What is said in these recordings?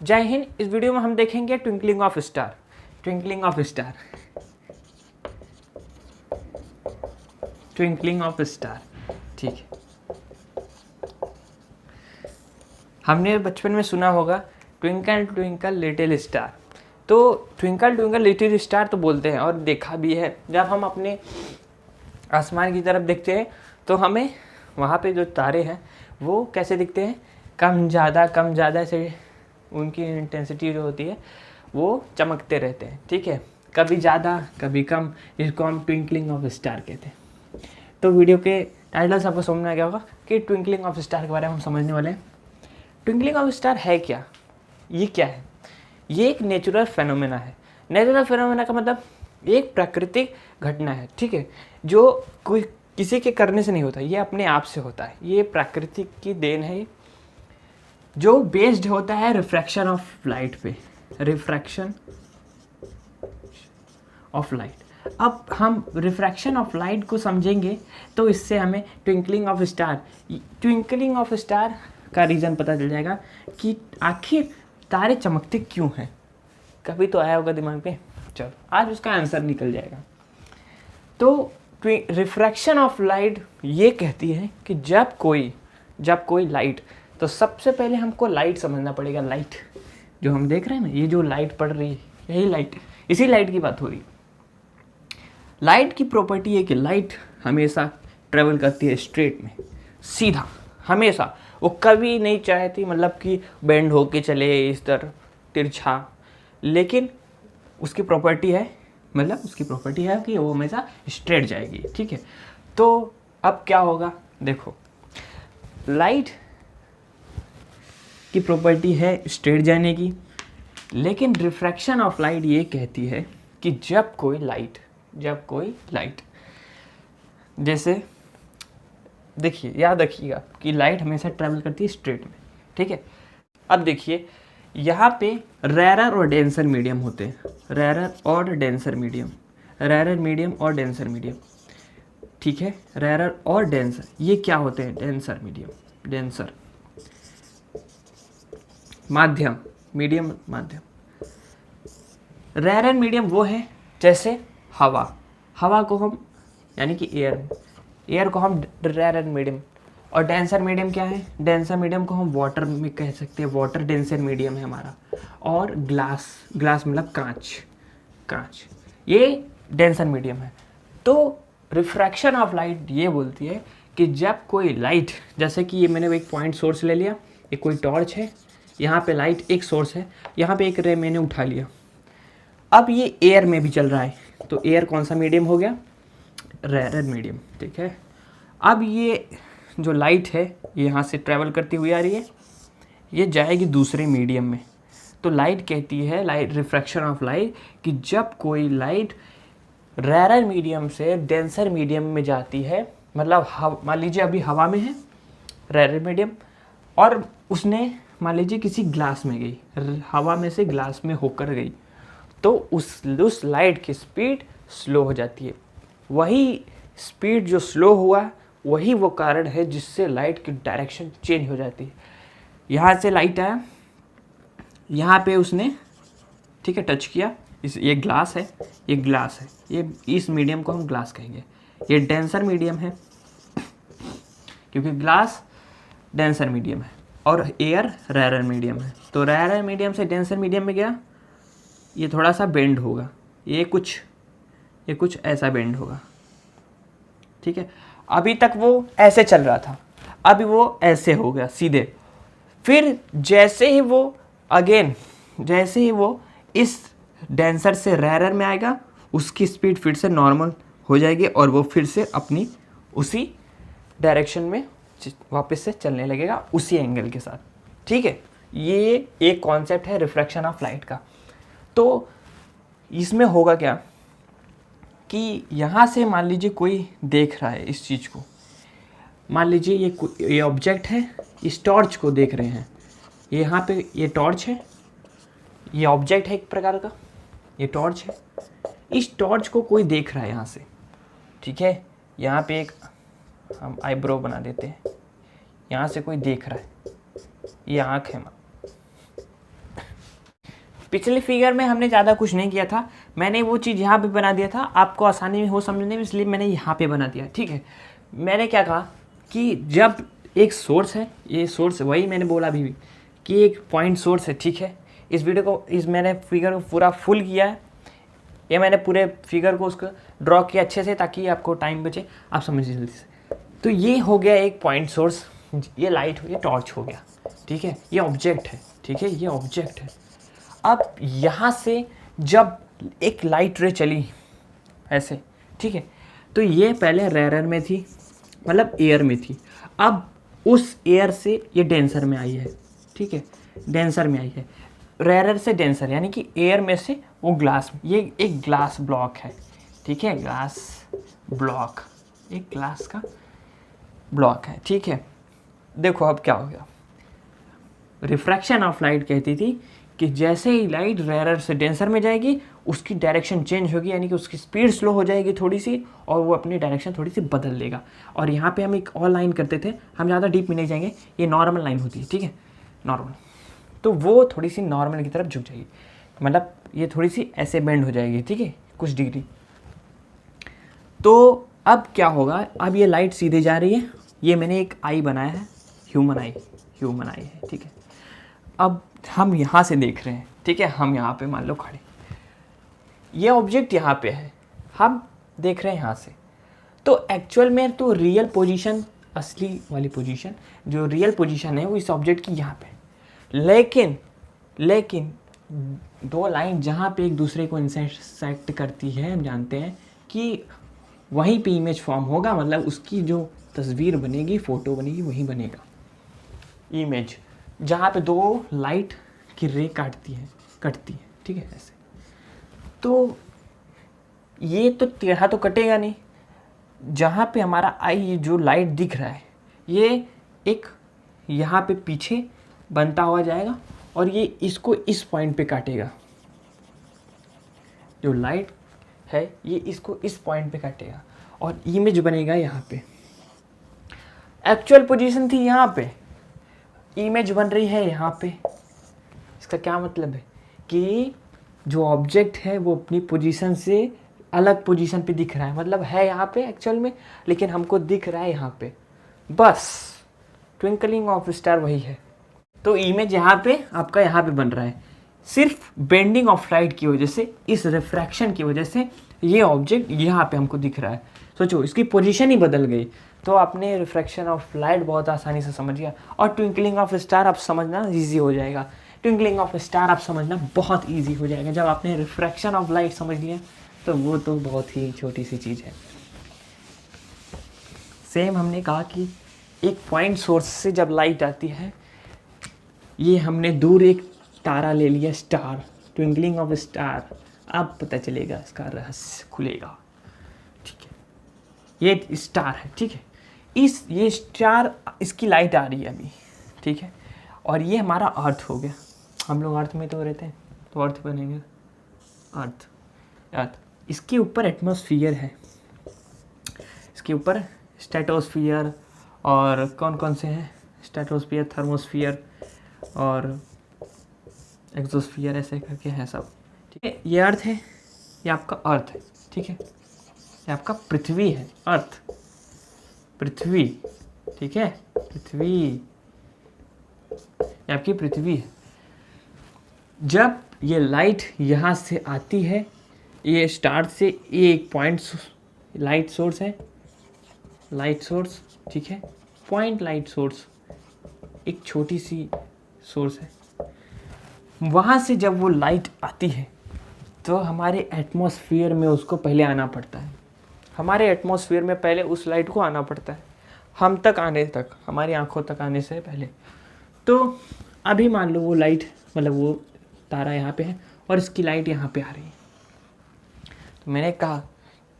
जय हिंद। इस वीडियो में हम देखेंगे twinkling of star. Twinkling of star, twinkling of star. ठीक है, हमने बचपन में सुना होगा ट्विंकल ट्विंकल लिटिल स्टार। तो ट्विंकल ट्विंकल लिटिल स्टार तो बोलते हैं और देखा भी है। जब हम अपने आसमान की तरफ देखते हैं तो हमें वहाँ पे जो तारे हैं वो कैसे दिखते हैं, कम ज़्यादा से उनकी इंटेंसिटी जो होती है वो चमकते रहते हैं। ठीक है, कभी ज़्यादा कभी कम, जिसको हम ट्विंकलिंग ऑफ स्टार कहते हैं। तो वीडियो के टाइटल से आपको समझ में आ गया होगा कि ट्विंकलिंग ऑफ स्टार के बारे में हम समझने वाले हैं। ट्विंकलिंग ऑफ स्टार है क्या, ये क्या है? ये एक नेचुरल फेनोमेना है। नेचुरल फेनोमेना का मतलब एक प्राकृतिक घटना है। ठीक है, जो कोई किसी के करने से नहीं होता, ये अपने आप से होता है। ये प्राकृतिक की देन है जो बेस्ड होता है रिफ्रैक्शन ऑफ लाइट पे, रिफ्रैक्शन ऑफ लाइट। अब हम रिफ्रैक्शन ऑफ लाइट को समझेंगे तो इससे हमें ट्विंकलिंग ऑफ स्टार का रीज़न पता चल जाएगा कि आखिर तारे चमकते क्यों हैं। कभी तो आया होगा दिमाग पे, चलो आज उसका आंसर निकल जाएगा। तो रिफ्रैक्शन ऑफ लाइट ये कहती है कि जब कोई लाइट, तो सबसे पहले हमको लाइट समझना पड़ेगा। लाइट जो हम देख रहे हैं ना, ये जो लाइट पड़ रही है, यही लाइट, इसी लाइट की बात हो रही है। लाइट की प्रॉपर्टी है कि लाइट हमेशा ट्रेवल करती है स्ट्रेट में, सीधा, हमेशा। वो कभी नहीं चाहती मतलब कि बेंड होके चले इस तरह तिरछा, लेकिन उसकी प्रॉपर्टी है कि वो हमेशा स्ट्रेट जाएगी। ठीक है, तो अब क्या होगा, देखो लाइट की प्रॉपर्टी है स्ट्रेट जाने की, लेकिन रिफ्रैक्शन ऑफ लाइट ये कहती है कि जब कोई लाइट जैसे देखिए, याद रखिएगा कि लाइट हमेशा ट्रैवल करती है स्ट्रेट में। ठीक है, अब देखिए यहाँ पे रेरर और डेंसर मीडियम होते हैं, रेरर और डेंसर मीडियम। ठीक है, रेरर और डेंसर ये क्या होते हैं? डेंसर माध्यम, मीडियम माध्यम। रेरर मीडियम वो है जैसे हवा को हम, यानी कि एयर को हम रेरर मीडियम। और डेंसर मीडियम क्या है? डेंसर मीडियम को हम वाटर में कह सकते हैं, वाटर डेंसर मीडियम है हमारा। और ग्लास मतलब कांच, ये डेंसर मीडियम है। तो रिफ्रैक्शन ऑफ लाइट ये बोलती है कि जब कोई लाइट, जैसे कि ये मैंने एक पॉइंट सोर्स ले लिया, एक कोई टॉर्च है, यहाँ पे लाइट एक सोर्स है, यहाँ पे एक रे मैंने उठा लिया। अब ये एयर में भी चल रहा है, तो एयर कौन सा मीडियम हो गया? Rarer medium. ठीक है, अब ये जो लाइट है यहाँ से ट्रैवल करती हुई आ रही है, ये जाएगी दूसरे मीडियम में। तो लाइट कहती है, रिफ्रैक्शन ऑफ लाइट, कि जब कोई लाइट रेरर मीडियम से डेंसर मीडियम में जाती है, मतलब मान लीजिए अभी हवा में है रेरर मीडियम, और उसने मान लीजिए किसी ग्लास में गई, हवा में से ग्लास में होकर गई, तो उस लाइट की स्पीड स्लो हो जाती है। वही स्पीड जो स्लो हुआ, वही वो कारण है जिससे लाइट की डायरेक्शन चेंज हो जाती है। यहाँ से लाइट आया, यहाँ पे उसने, ठीक है, टच किया, ये ग्लास है, ये इस मीडियम को हम ग्लास कहेंगे। ये डेंसर मीडियम है क्योंकि ग्लास डेंसर मीडियम है और एयर रेरर मीडियम है। तो रेरर मीडियम से डेंसर मीडियम में गया, ये थोड़ा सा बेंड होगा, ये कुछ ऐसा बेंड होगा। ठीक है, अभी तक वो ऐसे चल रहा था, अभी वो ऐसे हो गया सीधे। फिर जैसे ही वो इस डेंसर से रेरर में आएगा, उसकी स्पीड फिर से नॉर्मल हो जाएगी और वो फिर से अपनी उसी डायरेक्शन में वापस से चलने लगेगा, उसी एंगल के साथ। ठीक है, ये एक कॉन्सेप्ट है रिफ्रैक्शन ऑफ लाइट का। तो इसमें होगा क्या कि यहाँ से मान लीजिए कोई देख रहा है इस चीज़ को, मान लीजिए ये ऑब्जेक्ट है, इस टॉर्च को देख रहे हैं, यहाँ पे ये टॉर्च है, ये ऑब्जेक्ट है एक प्रकार का, ये टॉर्च है। इस टॉर्च को कोई देख रहा है यहाँ से। ठीक है, यहाँ पे एक हम आईब्रो बना देते हैं, यहाँ से कोई देख रहा है, ये आँख है, पिछले फिगर में हमने ज़्यादा कुछ नहीं किया था, मैंने वो चीज़ यहाँ पे बना दिया था, आपको आसानी में हो समझने में, इसलिए मैंने यहाँ पे बना दिया। ठीक है, मैंने क्या कहा कि जब एक सोर्स है, ये सोर्स वही मैंने बोला अभी भी कि एक पॉइंट सोर्स है। ठीक है, इस वीडियो को मैंने फिगर को पूरा फुल किया है, ये मैंने पूरे फिगर को उसको ड्रॉ किया अच्छे से ताकि आपको टाइम बचे, आप समझिए जल्दी से। तो ये हो गया एक पॉइंट सोर्स, ये लाइट हो, ये टॉर्च हो गया। ठीक है, ये ऑब्जेक्ट है। ठीक है, ये ऑब्जेक्ट है। अब यहाँ से जब एक लाइट रे चली ऐसे, ठीक है, तो ये पहले रेयर में थी, मतलब एयर में थी, अब उस एयर से ये डेंसर में आई है। ठीक है, डेंसर में आई है, रेयर से डेंसर, यानी कि एयर में से वो ग्लास, ये एक ग्लास ब्लॉक है। ठीक है, ग्लास ब्लॉक, एक ग्लास का ब्लॉक है। ठीक है, देखो अब क्या हो गया, रिफ्रैक्शन ऑफ लाइट कहती थी कि जैसे ही लाइट रेयर से डेंसर में जाएगी उसकी डायरेक्शन चेंज होगी, यानी कि उसकी स्पीड स्लो हो जाएगी थोड़ी सी, और वो अपनी डायरेक्शन थोड़ी सी बदल लेगा। और यहाँ पे हम एक और लाइन करते थे, हम ज़्यादा डीप में नहीं जाएंगे, ये नॉर्मल लाइन होती है। ठीक है, नॉर्मल, तो वो थोड़ी सी नॉर्मल की तरफ झुक जाएगी, मतलब ये थोड़ी सी ऐसे बेंड हो जाएगी। ठीक है, कुछ डिग्री। तो अब क्या होगा, अब ये लाइट सीधे जा रही है, ये मैंने एक आई बनाया है, ह्यूमन आई है। ठीक है, अब हम यहाँ से देख रहे हैं। ठीक है, हम यहाँ पे मान लो खड़े, ये ऑब्जेक्ट यहाँ पे है, हम देख रहे हैं यहाँ से। तो एक्चुअल में तो रियल पोजीशन, असली वाली पोजीशन, जो रियल पोजीशन है वो इस ऑब्जेक्ट की यहाँ पे, लेकिन दो लाइन जहाँ पे एक दूसरे को इंटरसेक्ट करती है, हम जानते हैं कि वहीं पे इमेज फॉर्म होगा, मतलब उसकी जो तस्वीर बनेगी, फोटो बनेगी, वहीं बनेगा इमेज, जहाँ पे दो लाइट की रे कटती है। ठीक है, ऐसे। तो ये तो टेढ़ा तो कटेगा नहीं, जहाँ पे हमारा आई जो लाइट दिख रहा है, ये एक यहाँ पे पीछे बनता हुआ जाएगा और ये इसको इस पॉइंट पे काटेगा, जो लाइट है ये इसको इस पॉइंट पे काटेगा और इमेज बनेगा यहाँ पे। एक्चुअल पोजीशन थी यहाँ पे, इमेज बन रही है यहाँ पे। इसका क्या मतलब है कि जो ऑब्जेक्ट है वो अपनी पोजीशन से अलग पोजीशन पे दिख रहा है, मतलब है यहाँ पे एक्चुअल में, लेकिन हमको दिख रहा है यहाँ पे। बस ट्विंकलिंग ऑफ स्टार वही है। तो इमेज यहाँ पे आपका यहाँ पे बन रहा है, सिर्फ बेंडिंग ऑफ लाइट की वजह से, इस रिफ्रैक्शन की वजह से ये ऑब्जेक्ट यहाँ पे हमको दिख रहा है। सोचो, इसकी पोजीशन ही बदल गई, तो आपने रिफ्रैक्शन ऑफ लाइट बहुत आसानी से समझ गया। और ट्विंकलिंग ऑफ स्टार आप समझना ईजी हो जाएगा, ट्विंकलिंग ऑफ स्टार आप समझना बहुत ईजी हो जाएगा। जब आपने रिफ्रैक्शन ऑफ लाइट समझ लिया तो वो तो बहुत ही छोटी सी चीज़ है। सेम हमने कहा कि एक पॉइंट सोर्स से जब लाइट आती है, ये हमने दूर एक तारा ले लिया, स्टार, ट्विंकलिंग ऑफ स्टार, अब पता चलेगा, इसका रहस्य खुलेगा। ठीक है, ये स्टार है। ठीक है, ये स्टार, इसकी लाइट आ रही है अभी। ठीक है, और ये हमारा अर्थ हो गया, हम लोग अर्थ में तो रहते हैं, तो अर्थ बनेंगे अर्थ। इसके ऊपर एटमॉस्फेयर है, इसके ऊपर स्ट्रेटोस्फियर और कौन कौन से हैं, स्ट्रेटोस्फियर, थर्मोस्फियर और एक्सोस्फियर, ऐसे करके हैं सब। ठीक है, ये अर्थ है, ये आपका अर्थ है। ठीक है, ये आपका पृथ्वी है, अर्थ, पृथ्वी। ठीक है, पृथ्वी, ये आपकी पृथ्वी है। जब ये लाइट यहाँ से आती है, ये स्टार से, ये एक पॉइंट लाइट सोर्स है, लाइट सोर्स। ठीक है, पॉइंट लाइट सोर्स, एक छोटी सी सोर्स है। वहाँ से जब वो लाइट आती है तो हमारे एटमॉस्फेयर में उसको पहले आना पड़ता है, हमारे एटमॉस्फेयर में पहले उस लाइट को आना पड़ता है, हम तक आने तक, हमारी आंखों तक आने से पहले। तो अभी मान लो वो लाइट, मतलब वो तारा यहाँ पे है और इसकी लाइट यहाँ पे आ रही है। तो मैंने कहा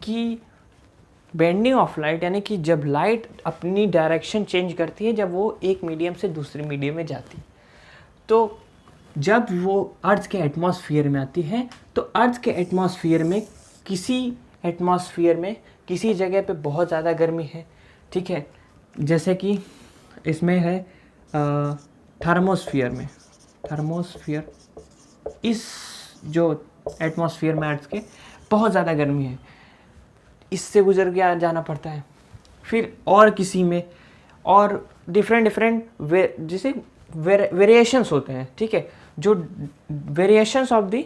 कि बेंडिंग ऑफ लाइट, यानी कि जब लाइट अपनी डायरेक्शन चेंज करती है, जब वो एक मीडियम से दूसरे मीडियम में जाती है, तो जब वो अर्थ के एटमॉस्फेयर में आती है, तो अर्थ के एटमॉस्फेयर में किसी जगह पे बहुत ज़्यादा गर्मी है। ठीक है, जैसे कि इसमें है थर्मोस्फियर में, थर्मोस्फियर इस जो एटमॉस्फेयर में अर्थ के बहुत ज़्यादा गर्मी है, इससे गुजर के जाना पड़ता है। फिर और किसी में और डिफरेंट जैसे वेरिएशंस होते हैं, ठीक है, जो वेरिएशंस ऑफ द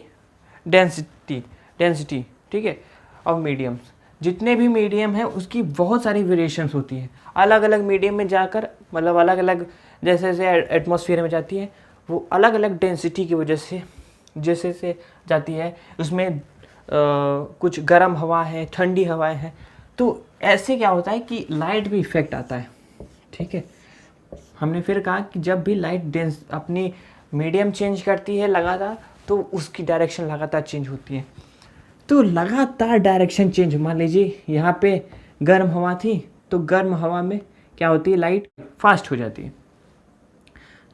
डेंसिटी, ठीक है, ऑफ मीडियम्स, जितने भी मीडियम हैं उसकी बहुत सारी वेरिएशंस होती हैं। अलग अलग मीडियम में जाकर, मतलब अलग अलग जैसे जैसे एटमॉस्फेयर में जाती है वो अलग अलग डेंसिटी की वजह से जैसे से जाती है, उसमें कुछ गर्म हवा है, ठंडी हवाएं हैं, तो ऐसे क्या होता है कि लाइट भी इफेक्ट आता है, ठीक है। हमने फिर कहा कि जब भी लाइट डेंस अपनी मीडियम चेंज करती है लगातार, तो उसकी डायरेक्शन लगातार चेंज होती है। तो लगातार डायरेक्शन चेंज, मान लीजिए यहाँ पे गर्म हवा थी, तो गर्म हवा में क्या होती है, लाइट फास्ट हो जाती है।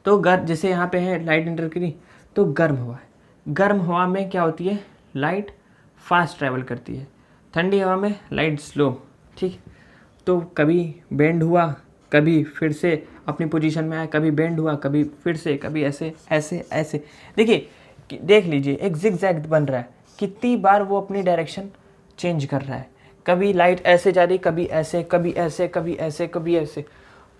तो जैसे यहाँ पे है लाइट एंटर करी तो गर्म हवा है, गर्म हवा में क्या होती है, लाइट फास्ट ट्रैवल करती है, ठंडी हवा में लाइट स्लो, ठीक। तो कभी बेंड हुआ, कभी फिर से अपनी पोजीशन में आया, कभी बेंड हुआ, कभी फिर से, कभी ऐसे ऐसे ऐसे। देखिए, देख लीजिए एक जिगजैग बन रहा है, कितनी बार वो अपनी डायरेक्शन चेंज कर रहा है, कभी लाइट ऐसे जा रही, कभी ऐसे, कभी ऐसे, कभी ऐसे, कभी ऐसे।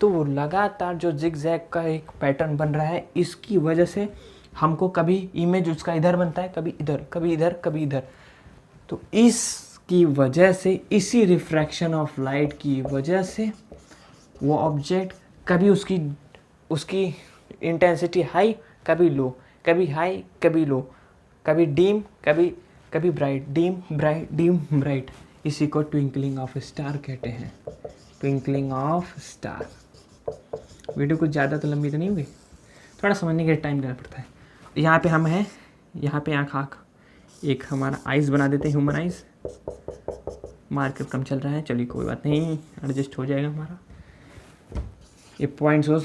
तो वो लगातार जो जिगजैग का एक पैटर्न बन रहा है, इसकी वजह से हमको कभी इमेज उसका इधर बनता है, कभी इधर, कभी इधर, कभी इधर। तो इसकी वजह से, इसी रिफ्रैक्शन ऑफ लाइट की वजह से वो ऑब्जेक्ट कभी उसकी इंटेंसिटी हाई, कभी लो, कभी हाई, कभी लो, कभी डीम, कभी bright, dim bright, dim bright. इसी को ट्विंकलिंग ऑफ स्टार कहते हैं, ट्विंकलिंग ऑफ स्टार। वीडियो कुछ ज़्यादा तो लंबी तो नहीं होगी, थोड़ा समझने के लिए टाइम देना पड़ता है। यहाँ पे हम हैं, यहाँ पे आँख एक हमारा आइज़ बना देते हैं, ह्यूमन आइज़। मार्कर कम चल रहा है, चलिए कोई बात नहीं, एडजस्ट हो जाएगा हमारा ये पॉइंट्स हो।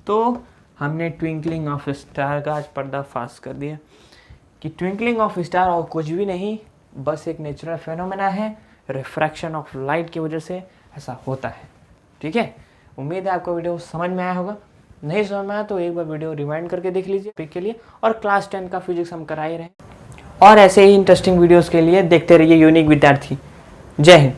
तो हमने ट्विंकलिंग ऑफ स्टार का आज पर्दाफाश कर दिया कि ट्विंकलिंग ऑफ स्टार और कुछ भी नहीं, बस एक नेचुरल फेनोमेना है, रिफ्रैक्शन ऑफ लाइट की वजह से ऐसा होता है, ठीक है। उम्मीद है आपको वीडियो समझ में आया होगा, नहीं समझ में आया तो एक बार वीडियो रिवाइंड करके देख लीजिए पिक के लिए। और क्लास 10 का फिजिक्स हम करा ही रहे, और ऐसे ही इंटरेस्टिंग वीडियोस के लिए देखते रहिए यूनिक विद्यार्थी। जय हिंद।